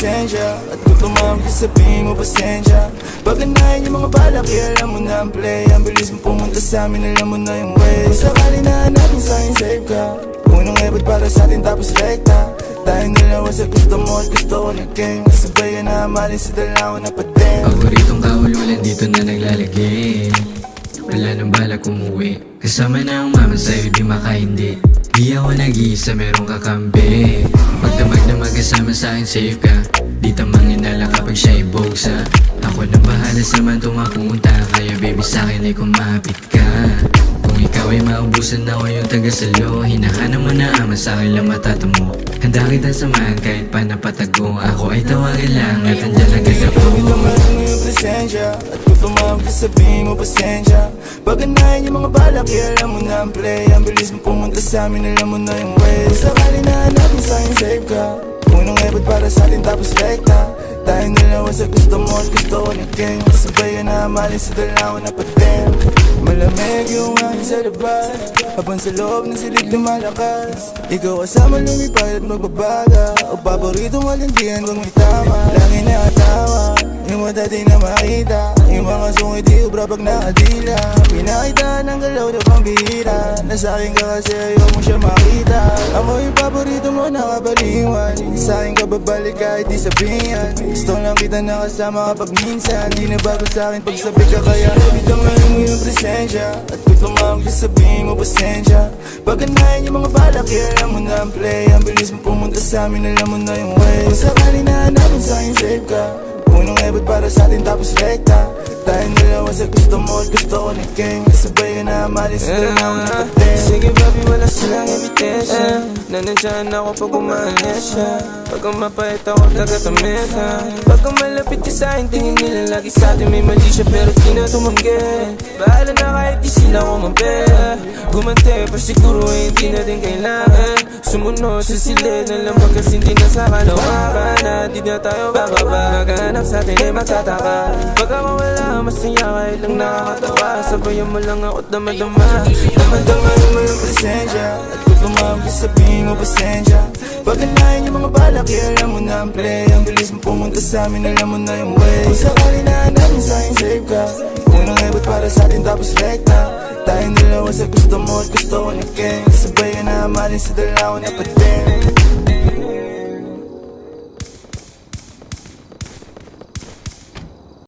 presensya. At kung tumawag ka sabihin mo pasensya. Paganahin yung mga balak, alam mo na ang play. Ang bilis mo pumunta sa amin, alam mo na yung way. Kung sakali na hanapin sa'kin, save ka. Unang ebot para sa atin tapos rekta. Tayong dalawa sa gusto mo at gusto ko na game. Kasabay ka na amalin sa dalawa na patin. Paboritong kaululan dito na naglalagay. Wala nang balak umuwi. Kasama na ang mama sa'yo, di makahindi. Di ako nag-iisa, merong kakampi. Magdamag na magkasama sa'kin, safe ka. Di tamangin na lang kapag siya'y bogsa. Ako na bahala sa man tumapunta. Kaya baby sa'kin ay kumapit ka. Kung ikaw ay maubusan ako yung taga-salo. Hinahanap mo na ama sa'kin lang matatamo. Handa kitang samahan kahit pa napatago. Ako ay tawagan lang at andyan lang kita po. Tumawag mo yung presensya. At kung tumawag ka sabihin mo pasensya. Paganahin yung mga balak, alam mo na ang play. Ang bilis mo pumunta sa amin, alam mo na yung way. Kung sakali na hanapin sa'kin, save ka. Unang ebot para sa atin tapos rekta. Tayong dalawa sa gusto mo at gusto ko na game. Kasabay ka na amalin sa dalawa na patin. Malamig yung hangin sa labas. Habang sa loob ng silid lumalakas. Ikaw kasama lumipad at magbabaga. O paboritong walandian kung may tama. Langin na katawa, yung mata di na makita. Yung mga sungit di ubra pag nakadila. Pinakita ng galaw na pambihira. Nasa'kin ka kasi ayaw mo siya makita. Ako yung paborito mo nakabaliwan. Sa'kin ka babalik kahit di sabihan. Gusto lang kita nakasama kapag minsan. Di na bago sa'kin pag sabi ka kaya bitawan mo yung presensya. At kung tumawag ka sabihin mo pasensya. Paganahin yung mga balak, alam mo na ang play. Ang bilis mo pumunta sa amin, alam mo na yung way. Kung sakali na hanapin sa'kin, save ka. Unang ebot para sa atin tapos rekta. Tayong dalawa sa gusto mo at gusto ko na game. Kasabay ka na amalin sa dalawa na patin. Sige baby, wala silang evidensya na nandyan ako pag umalis siya. Pag mapait ako, tagatamit ha. Pag malapit ka sa'kin, tingin nila lagi sa'tin may mali siya pero di na tumanggi. Bahala na kahit di sila kumampi. Gumante pa siguro hindi na din kailangan. Sumunod sa silid na lang pagkas hindi na sa kalawakan. Na di na tayo bababa. Naghahanap sa'tin ay magtataka. Pag ako wala, masaya kahit lang nakakatawa. Sabayan mo lang ako't damadama. Damadamahin mo yung presensya. At kung tumawag ka sabihin mo pasensya. Paganahin yung mga balak, alam mo na ang play. Ang bilis mo pumunta sa amin, alam mo na yung way. Kung sakali na hanapin sa'kin, save ka. Unang ebot para sa atin tapos rekta. Tayong dalawa sa gusto mo at gusto ko na game. Kasabay ka na amalin sa dalawa na patin.